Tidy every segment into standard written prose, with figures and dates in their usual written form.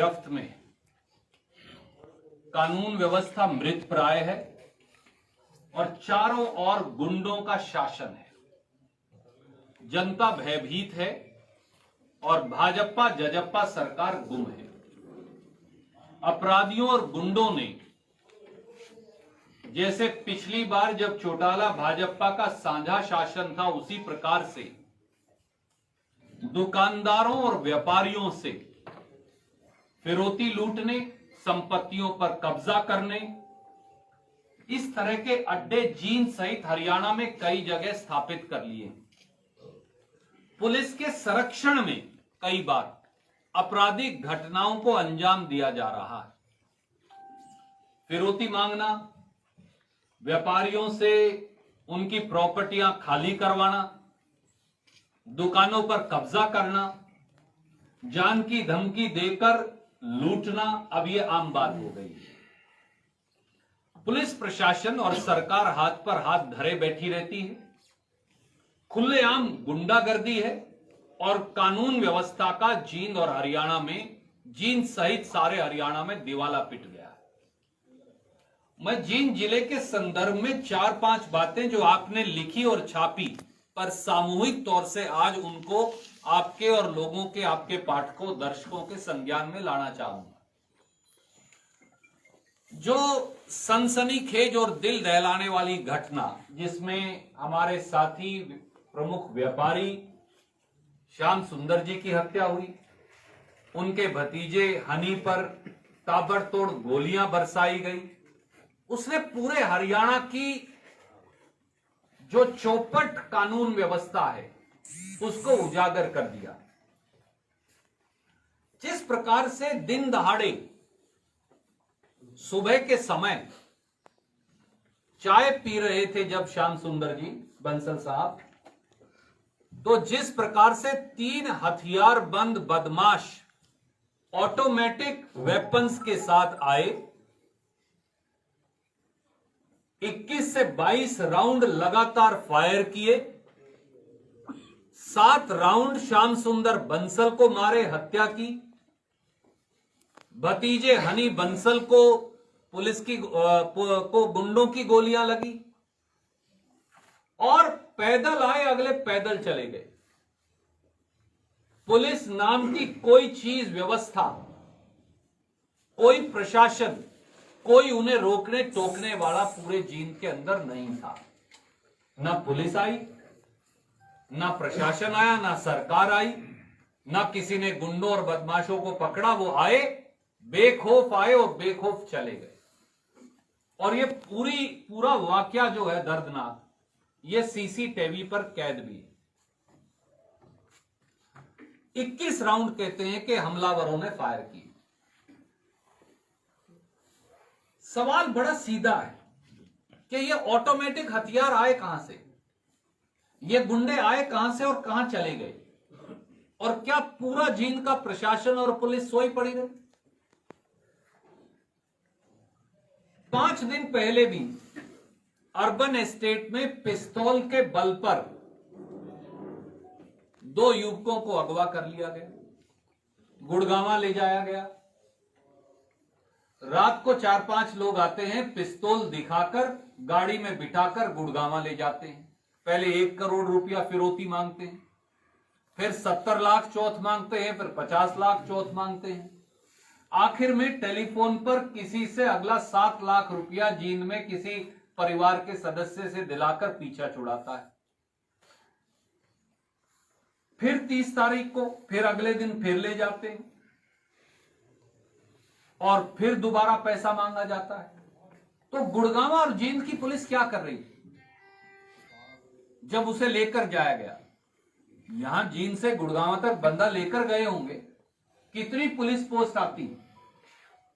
गिरफ्त में कानून व्यवस्था मृत प्राय है और चारों ओर गुंडों का शासन है। जनता भयभीत है और भाजपा जजप्पा सरकार गुम है। अपराधियों और गुंडों ने जैसे पिछली बार जब चौटाला भाजपा का साझा शासन था, उसी प्रकार से दुकानदारों और व्यापारियों से फिरौती लूटने, संपत्तियों पर कब्जा करने, इस तरह के अड्डे जींद सहित हरियाणा में कई जगह स्थापित कर लिए। पुलिस के संरक्षण में कई बार आपराधिक घटनाओं को अंजाम दिया जा रहा है। फिरौती मांगना, व्यापारियों से उनकी प्रॉपर्टियां खाली करवाना, दुकानों पर कब्जा करना, जान की धमकी देकर लूटना, अब यह आम बात हो गई है। पुलिस प्रशासन और सरकार हाथ पर हाथ धरे बैठी रहती है। खुलेआम गुंडागर्दी है और कानून व्यवस्था का जींद और हरियाणा में, जींद सहित सारे हरियाणा में दिवाला पिट गया है। मैं जींद जिले के संदर्भ में 4-5 बातें जो आपने लिखी और छापी पर सामूहिक तौर से आज उनको आपके और लोगों के, आपके पाठकों, दर्शकों के संज्ञान में लाना चाहूंगा। जो सनसनीखेज और दिल दहलाने वाली घटना, जिसमें हमारे साथी प्रमुख व्यापारी श्याम सुंदर जी की हत्या हुई, उनके भतीजे हनी पर ताबड़तोड़ गोलियां बरसाई गई, उसने पूरे हरियाणा की जो चौपट कानून व्यवस्था है उसको उजागर कर दिया। जिस प्रकार से दिन दहाड़े सुबह के समय चाय पी रहे थे जब श्याम सुंदर जी बंसल साहब, तो जिस प्रकार से 3 हथियारबंद बदमाश ऑटोमेटिक वेपन्स के साथ आए, 21 से 22 राउंड लगातार फायर किए, 7 राउंड श्याम सुंदर बंसल को मारे, हत्या की। भतीजे हनी बंसल को पुलिस की को गुंडों की गोलियां लगी और पैदल आए, अगले पैदल चले गए। पुलिस नाम की कोई चीज, व्यवस्था, कोई प्रशासन, कोई उन्हें रोकने टोकने वाला पूरे जींद के अंदर नहीं था। ना पुलिस आई, ना प्रशासन आया, ना सरकार आई, ना किसी ने गुंडों और बदमाशों को पकड़ा। वो आए, बेखौफ आए और बेखौफ चले गए। और ये पूरा वाकया जो है दर्दनाक, ये सीसीटीवी पर कैद भी है। 21 राउंड कहते हैं कि हमलावरों ने फायर किए। सवाल बड़ा सीधा है कि ये ऑटोमेटिक हथियार आए कहां से, ये गुंडे आए कहां से और कहां चले गए, और क्या पूरा जींद का प्रशासन और पुलिस सोई पड़ी रही? 5 दिन पहले भी अर्बन एस्टेट में पिस्तौल के बल पर 2 युवकों को अगवा कर लिया गया, गुड़गांवा ले जाया गया। रात को 4-5 लोग आते हैं, पिस्तौल दिखाकर गाड़ी में बिठाकर गुड़गांवा ले जाते हैं। पहले 1 करोड़ रुपया फिरौती मांगते हैं, फिर 70 लाख चौथ मांगते हैं, फिर 50 लाख चौथ मांगते हैं। आखिर में टेलीफोन पर किसी से अगला 7 लाख रुपया जींद में किसी परिवार के सदस्य से दिलाकर पीछा छुड़ाता है। फिर 30 तारीख को फिर अगले दिन फिर ले जाते हैं और फिर दोबारा पैसा मांगा जाता है। तो गुड़गांवा और जींद की पुलिस क्या कर रही थी जब उसे लेकर जाया गया? यहां जींद से गुड़गांवा तक बंदा लेकर गए होंगे, कितनी पुलिस पोस्ट आती,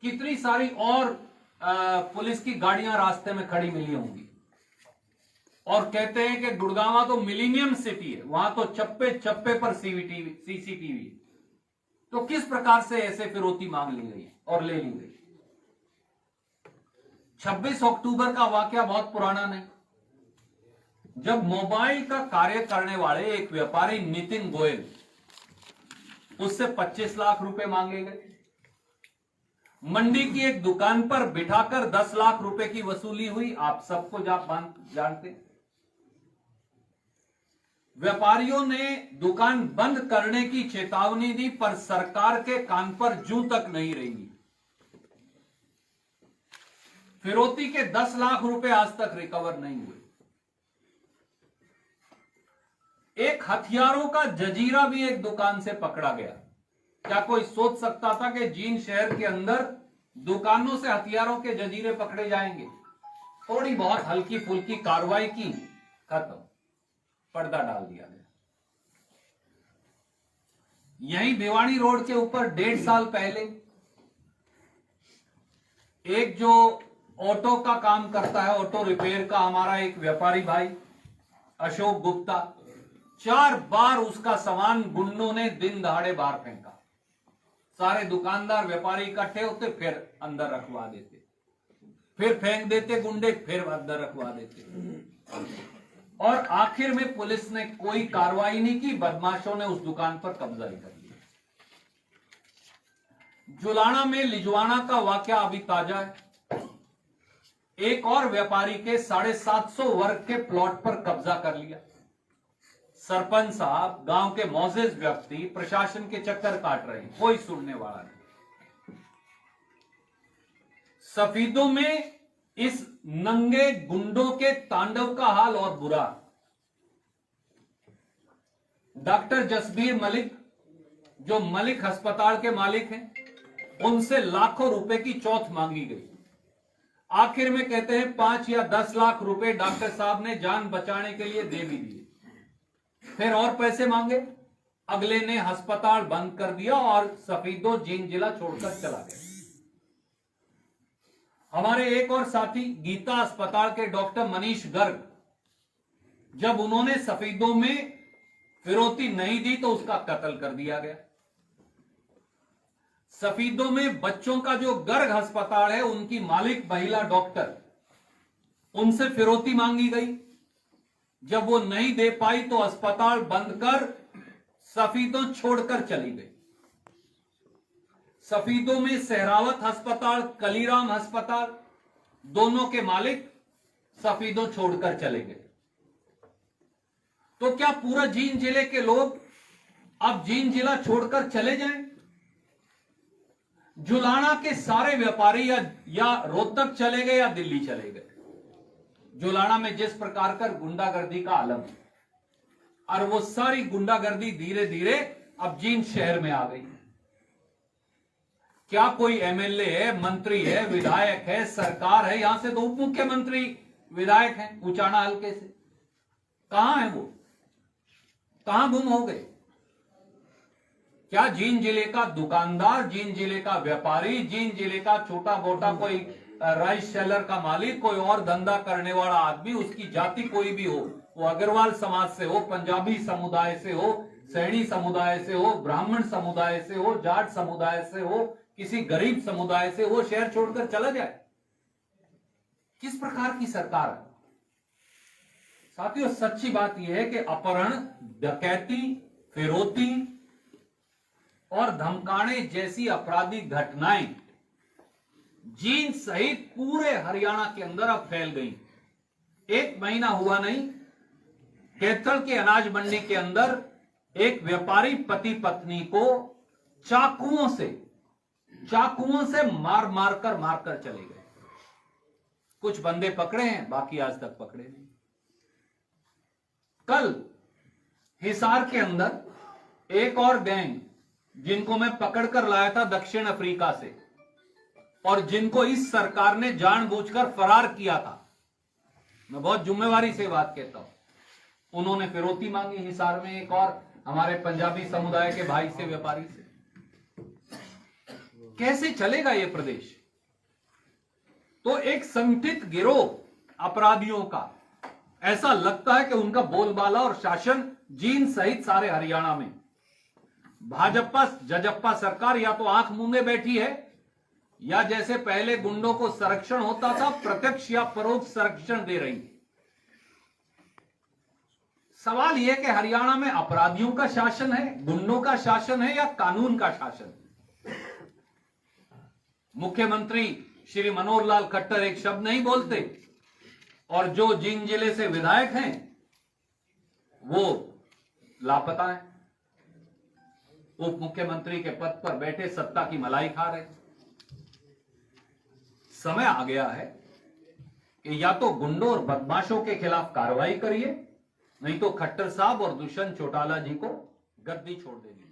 कितनी सारी और पुलिस की गाड़ियां रास्ते में खड़ी मिली होंगी। और कहते हैं कि गुड़गांवा तो मिलीनियम सिटी है, वहां तो चप्पे चप्पे पर सीसीटीवी। तो किस प्रकार से ऐसे फिरौती मांग ली गई और ले ली गई? 26 अक्टूबर का वाकया बहुत पुराना नहीं, जब मोबाइल का कार्य करने वाले एक व्यापारी नितिन गोयल, उससे 25 लाख रुपए मांगे गए। मंडी की एक दुकान पर बिठाकर 10 लाख रुपए की वसूली हुई, आप सबको जानते। व्यापारियों ने दुकान बंद करने की चेतावनी दी, पर सरकार के कान पर जूं तक नहीं रेंगी। फिरौती के 10 लाख रुपए आज तक रिकवर नहीं हुए। एक हथियारों का जजीरा भी एक दुकान से पकड़ा गया। क्या कोई सोच सकता था कि जींद शहर के अंदर दुकानों से हथियारों के जजीरे पकड़े जाएंगे? थोड़ी बहुत हल्की फुल्की कार्रवाई की, खत्म, पर्दा डाल दिया गया। यहीं भिवाड़ी रोड के ऊपर 1.5 साल पहले एक जो ऑटो का काम करता है, ऑटो रिपेयर का, हमारा एक व्यापारी भाई अशोक गुप्ता, 4 बार उसका सामान गुंडों ने दिन दहाड़े बाहर फेंका। सारे दुकानदार व्यापारी इकट्ठे होते, फिर अंदर रखवा देते, फिर फेंक देते गुंडे, फिर अंदर रखवा देते, और आखिर में पुलिस ने कोई कार्रवाई नहीं की। बदमाशों ने उस दुकान पर कब्जा ही कर लिया। जुलाना में लिजवाना का वाकया अभी ताजा है। एक और व्यापारी के 750 वर्ग के प्लॉट पर कब्जा कर लिया। सरपंच साहब, गांव के मौजिज व्यक्ति प्रशासन के चक्कर काट रहे हैं, कोई सुनने वाला नहीं। सफीदों में इस नंगे गुंडों के तांडव का हाल और बुरा। डॉक्टर जसबीर मलिक, जो मलिक अस्पताल के मालिक हैं, उनसे लाखों रुपए की चौथ मांगी गई। आखिर में कहते हैं 5 या 10 लाख रुपए डॉक्टर साहब ने जान बचाने के लिए दे भी दिए। फिर और पैसे मांगे, अगले ने अस्पताल बंद कर दिया और सफीदों जींद जिला छोड़कर चला गया। हमारे एक और साथी गीता अस्पताल के डॉक्टर मनीष गर्ग, जब उन्होंने सफीदों में फिरौती नहीं दी तो उसका कत्ल कर दिया गया। सफीदों में बच्चों का जो गर्ग अस्पताल है, उनकी मालिक महिला डॉक्टर, उनसे फिरौती मांगी गई। जब वो नहीं दे पाई तो अस्पताल बंद कर सफीदों छोड़कर चली गई। सफीदों में सहरावत अस्पताल, कलीराम अस्पताल, दोनों के मालिक सफीदों छोड़कर चले गए। तो क्या पूरा जींद जिले के लोग अब जींद जिला छोड़कर चले जाएं? जुलाना के सारे व्यापारी या रोहतक चले गए या दिल्ली चले गए। जुलाना में जिस प्रकार का गुंडागर्दी का आलम है, और वो सारी गुंडागर्दी धीरे धीरे अब जींद शहर में आ गई। क्या कोई एमएलए है, मंत्री है, विधायक है, सरकार है? यहां से तो उप मुख्यमंत्री विधायक हैं उचाना हल्के से, कहां है वो? कहां गुम हो गए? क्या जींद जिले का दुकानदार, जींद जिले का व्यापारी, जींद जिले का छोटा मोटा कोई राइस सेलर का मालिक, कोई और धंधा करने वाला आदमी, उसकी जाति कोई भी हो, वो अग्रवाल समाज से हो, पंजाबी समुदाय से हो, सैनी समुदाय से हो, ब्राह्मण समुदाय से हो, जाट समुदाय से हो, किसी गरीब समुदाय से, वो शहर छोड़कर चला जाए? किस प्रकार की सरकार है? साथियों, सच्ची बात यह है कि अपहरण, डकैती, फिरौती और धमकाने जैसी आपराधिक घटनाएं जींद सहित पूरे हरियाणा के अंदर अब फैल गई। 1 महीना हुआ नहीं, कैथल के अनाज मंडी के अंदर एक व्यापारी पति पत्नी को चाकुओं से मार कर चले गए। कुछ बंदे पकड़े हैं, बाकी आज तक पकड़े नहीं। कल हिसार के अंदर एक और गैंग, जिनको मैं पकड़कर लाया था दक्षिण अफ्रीका से, और जिनको इस सरकार ने जानबूझकर फरार किया था, मैं बहुत जिम्मेवारी से बात कहता हूं, उन्होंने फिरौती मांगी हिसार में एक और हमारे पंजाबी समुदाय के भाई से, व्यापारी से। कैसे चलेगा ये प्रदेश? तो एक संगठित गिरोह अपराधियों का, ऐसा लगता है कि उनका बोलबाला और शासन जींद सहित सारे हरियाणा में। भाजपा जजप्पा सरकार या तो आंख मूंदे बैठी है, या जैसे पहले गुंडों को संरक्षण होता था, प्रत्यक्ष या परोक्ष संरक्षण दे रही। सवाल यह कि हरियाणा में अपराधियों का शासन है, गुंडों का शासन है, या कानून का शासन? मुख्यमंत्री श्री मनोहर लाल खट्टर एक शब्द नहीं बोलते, और जो जिन जिले से विधायक हैं वो लापता हैं, उप मुख्यमंत्री के पद पर बैठे सत्ता की मलाई खा रहे। समय आ गया है कि या तो गुंडों और बदमाशों के खिलाफ कार्रवाई करिए, नहीं तो खट्टर साहब और दुष्यंत चौटाला जी को गद्दी छोड़ देनी।